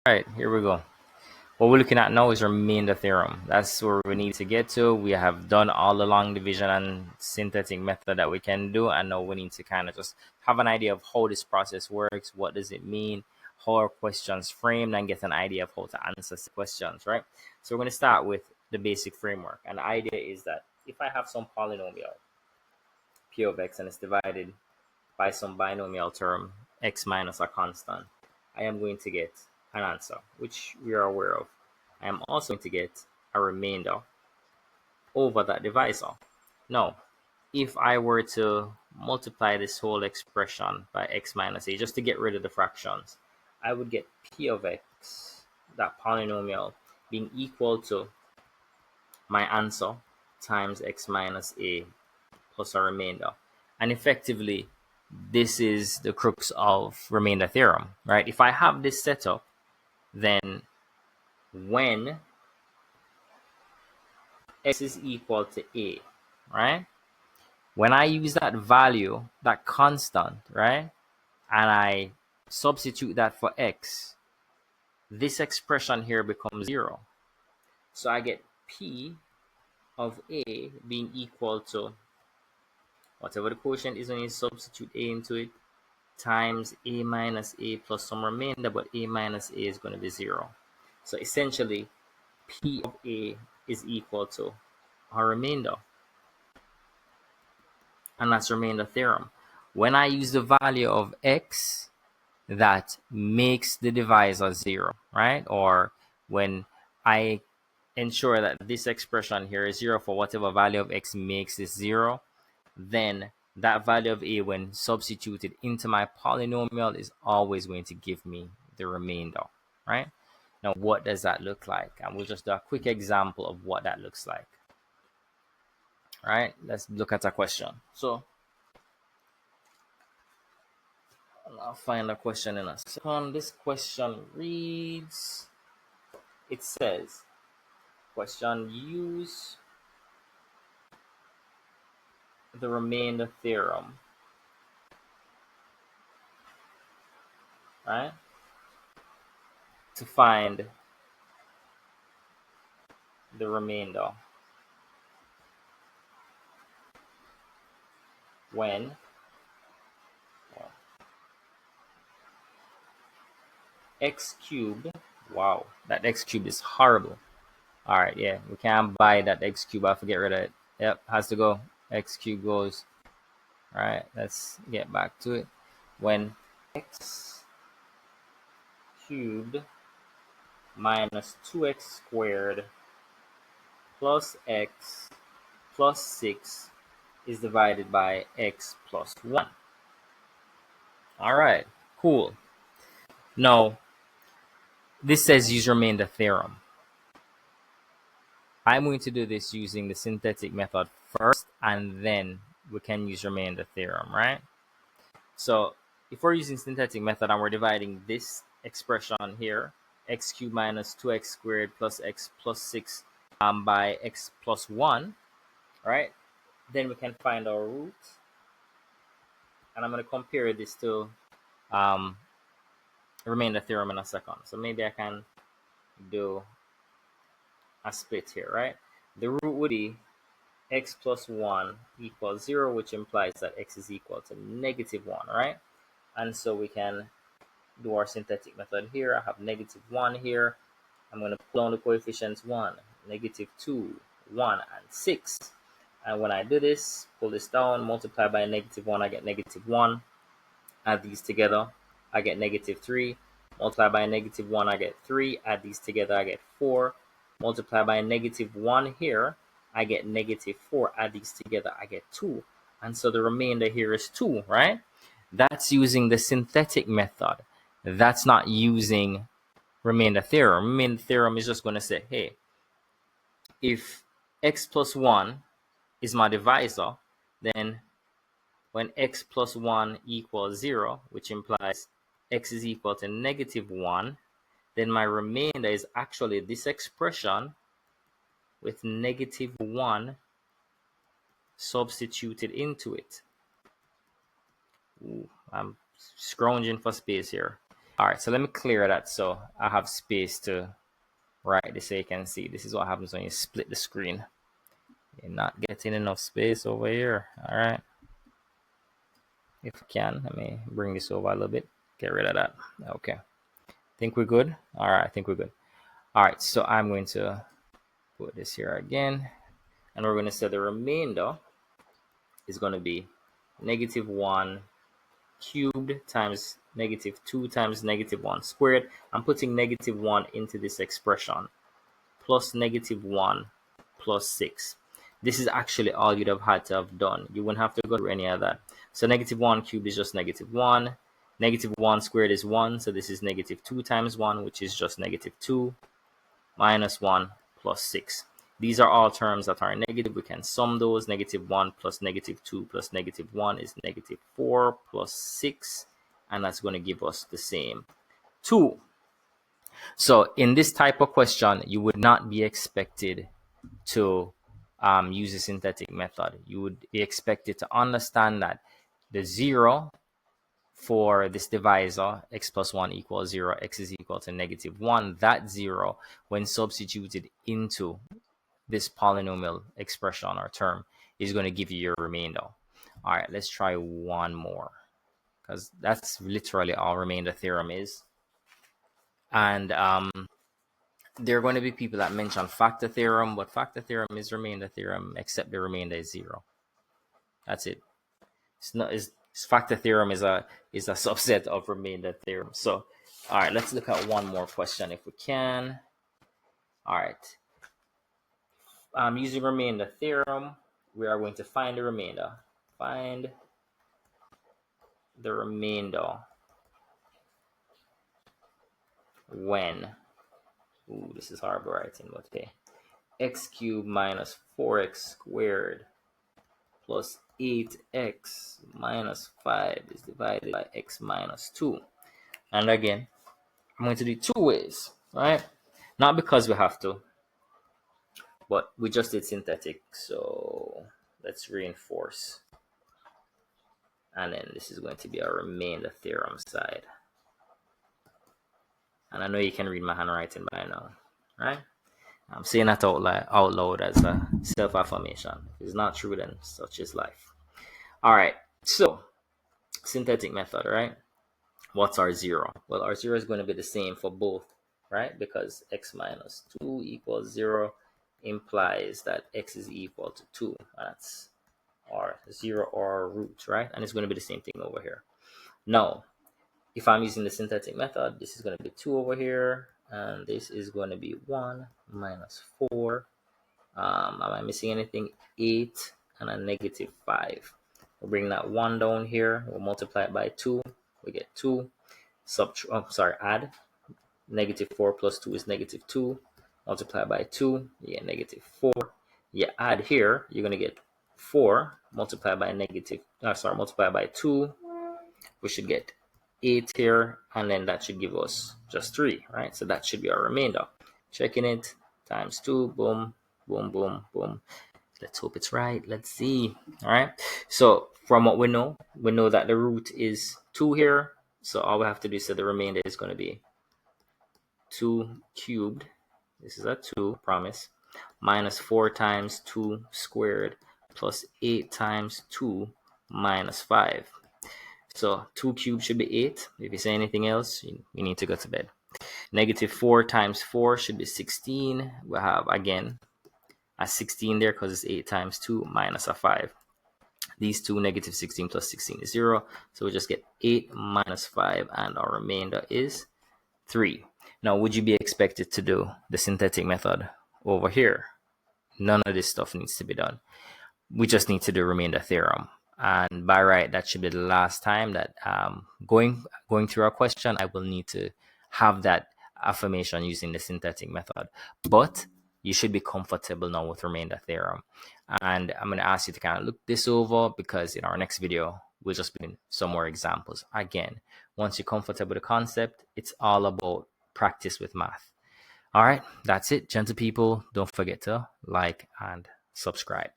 Right, here we go. What we're looking at now is remainder theorem. That's where we need to get to. We have done all the long division and synthetic method that we can do, and now we need to kind of just have an idea of how this process works, what does it mean, how are questions framed, and get an idea of how to answer questions, right? So we're going to start with the basic framework. And the idea is that if I have some polynomial, p of x, and it's divided by some binomial term, x minus a constant, I am going to get an answer, which we are aware of. I am also going to get a remainder over that divisor. Now, if I were to multiply this whole expression by x minus a, just to get rid of the fractions, I would get p of x, that polynomial, being equal to my answer times x minus a plus a remainder. And effectively, this is the crux of remainder theorem, right? If I have this set up, then when x is equal to a, right? When I use that value, that constant, right, and I substitute that for x, this expression here becomes 0. So I get p of a being equal to whatever the quotient is when you substitute a into it, times a minus a plus some remainder, but a minus a is going to be 0. So essentially, p of a is equal to our remainder. And that's remainder theorem. When I use the value of x, that makes the divisor 0, right? Or when I ensure that this expression here is 0 for whatever value of x makes this 0, then that value of a, when substituted into my polynomial, is always going to give me the remainder, right? Now, what does that look like? And we'll just do a quick example of what that looks like. All right, let's look at a question. So I'll find a question in a second. This question reads, it says, question, use the remainder theorem, right, to find the remainder when x cubed, wow, that x cubed is horrible. All right, yeah, we can't buy that x cube. I'll forget rid of it. Yep, has to go. X cube goes. All right, let's get back to it. When x cubed minus 2x squared plus x plus 6 is divided by x plus 1. All right, cool. Now, this says use remainder theorem. I'm going to do this using the synthetic method first, and then we can use remainder theorem, right? So if we're using synthetic method and we're dividing this expression here, x cubed minus 2x squared plus x plus 6 by x plus 1, right? Then we can find our root. And I'm going to compare this to remainder theorem in a second. So maybe I can do a split here, right? The root would be x plus 1 equals 0, which implies that x is equal to negative 1, right? And so we can do our synthetic method here. I have negative 1 here. I'm going to pull down the coefficients 1, negative 2, 1, and 6. And when I do this, pull this down, multiply by negative 1, I get negative 1. Add these together, I get negative 3. Multiply by negative 1, I get 3. Add these together, I get 4. Multiply by negative 1 here, I get negative 4. Add these together, I get 2. And so the remainder here is 2, right? That's using the synthetic method. That's not using remainder theorem. Remainder theorem is just going to say, hey, if x plus 1 is my divisor, then when x plus 1 equals 0, which implies x is equal to negative 1, then my remainder is actually this expression with negative 1 substituted into it. Ooh, I'm scrounging for space here. All right, so let me clear that so I have space to write this so you can see. This is what happens when you split the screen. You're not getting enough space over here. All right. If I can, let me bring this over a little bit. Get rid of that. Okay. Think we're good? All right, I think we're good. All right, so I'm going to put this here again. And we're going to say the remainder is going to be -1 cubed times -2 times -1 squared. I'm putting -1 into this expression, plus -1 plus 6. This is actually all you'd have had to have done. You wouldn't have to go through any of that. So -1 cubed is just -1. -1 squared is 1. So this is -2 times 1, which is just -2, minus 1 plus 6. These are all terms that are negative. We can sum those. -1 plus -2 plus -1 is -4 plus 6. And that's going to give us the same 2. So in this type of question, you would not be expected to use the synthetic method. You would be expected to understand that the 0 for this divisor, x plus 1 equals 0, x is equal to -1, that 0, when substituted into this polynomial expression or term, is going to give you your remainder. All right, let's try one more, because that's literally all remainder theorem is. And there are going to be people that mention factor theorem, but factor theorem is remainder theorem, except the remainder is 0. That's it. It's not. Factor theorem is a subset of remainder theorem. So, all right, let's look at one more question if we can. All right. Using remainder theorem, we are going to find the remainder. Find the remainder when, ooh, this is horrible writing, but okay, x cubed minus 4x squared plus 8x minus 5 is divided by x minus 2. And again, I'm going to do 2 ways, right? Not because we have to, but we just did synthetic. So let's reinforce. And then this is going to be our remainder theorem side. And I know you can read my handwriting by now, right? I'm saying that out loud as a self-affirmation. If it's not true, then such is life. All right, so synthetic method, right? What's our 0? Well, our 0 is going to be the same for both, right? Because x minus 2 equals 0 implies that x is equal to 2. That's our 0 or our root, right? And it's going to be the same thing over here. Now, if I'm using the synthetic method, this is going to be 2 over here, and this is going to be 1 minus 4. Am I missing anything? 8 and a -5. We'll bring that 1 down here. We'll multiply it by 2. We get 2. Add. -4 plus 2 is -2. Multiply by 2, you get -4. You add here, you're going to get 4. Multiply by multiply by 2. We should get 8 here, and then that should give us just 3, right? So that should be our remainder. Checking it, times 2, boom, boom, boom, boom. Let's hope it's right. Let's see. All right. So from what we know that the root is 2 here. So all we have to do is say the remainder is going to be 2 cubed. This is a 2, promise. Minus 4 times 2 squared plus 8 times 2 minus 5. So 2 cubed should be 8. If you say anything else, you need to go to bed. -4 times 4 should be 16. We'll have, again, a 16 there because it's 8 times 2 minus a 5. These two, -16 plus 16 is 0. So we just get 8 minus 5, and our remainder is 3. Now, would you be expected to do the synthetic method over here? None of this stuff needs to be done. We just need to do remainder theorem. And by right, that should be the last time that going through our question, I will need to have that affirmation using the synthetic method. But you should be comfortable now with remainder theorem. And I'm going to ask you to kind of look this over, because in our next video, we'll just be in some more examples. Again, once you're comfortable with the concept, it's all about practice with math. All right, that's it, gentle people. Don't forget to like and subscribe.